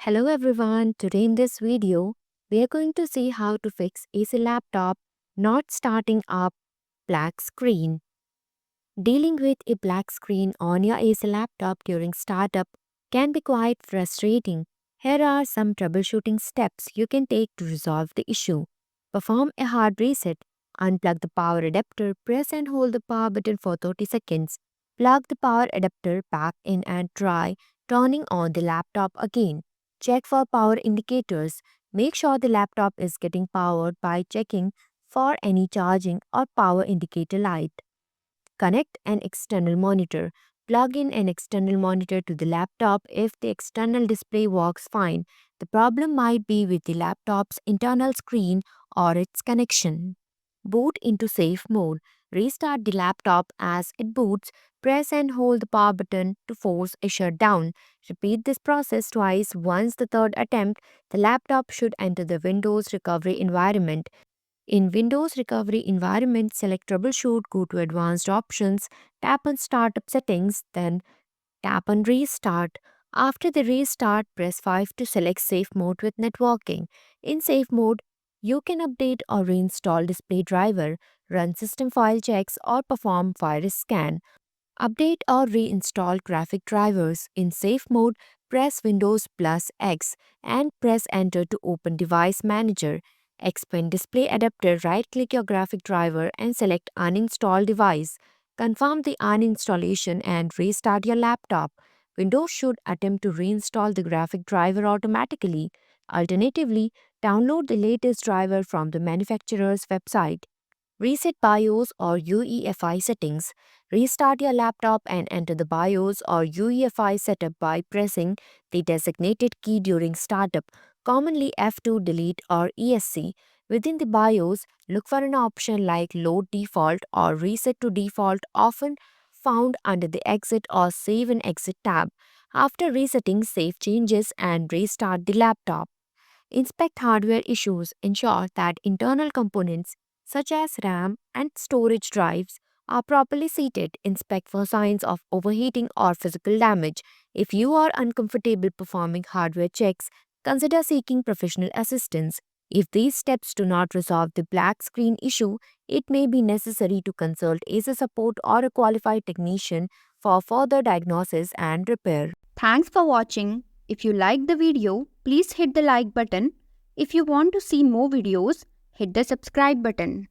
Hello everyone, today in this video, we are going to see how to fix AC laptop not starting up black screen. Dealing with a black screen on your AC laptop during startup can be quite frustrating. Here are some troubleshooting steps you can take to resolve the issue. Perform a hard reset. Unplug the power adapter, press and hold the power button for 30 seconds. Plug the power adapter back in and try turning on the laptop again. Check for power indicators. Make sure the laptop is getting powered by checking for any charging or power indicator light. Connect an external monitor. Plug in an external monitor to the laptop if the external display works fine. The problem might be with the laptop's internal screen or its connection. Boot into safe mode. Restart the laptop as it boots. Press and hold the power button to force a shutdown. Repeat this process twice. Once the third attempt, the laptop should enter the Windows recovery environment. In Windows Recovery Environment, select Troubleshoot, go to Advanced Options, tap on Startup Settings, then tap on Restart. After the restart, press 5 to select Safe Mode with Networking. In Safe Mode, you can update or reinstall display driver, run system file checks, or perform virus scan. Update or reinstall graphic drivers. In Safe Mode, press Windows plus X and press Enter to open Device Manager. Expand Display Adapter, right-click your graphic driver and select Uninstall Device. Confirm the uninstallation and restart your laptop. Windows should attempt to reinstall the graphic driver automatically. Alternatively, download the latest driver from the manufacturer's website. Reset BIOS or UEFI settings. Restart your laptop and enter the BIOS or UEFI setup by pressing the designated key during startup, commonly F2, delete, or ESC. Within the BIOS, look for an option like Load Default or Reset to Default, often found under the Exit or Save and Exit tab. After resetting, save changes and restart the laptop. Inspect hardware issues. Ensure that internal components such as RAM and storage drives are properly seated. Inspect for signs of overheating or physical damage. If you are uncomfortable performing hardware checks, consider seeking professional assistance. If these steps do not resolve the black screen issue, it may be necessary to consult ASUS support or a qualified technician for further diagnosis and repair. Thanks for watching. If you liked the video, please hit the like button. If you want to see more videos, hit the subscribe button.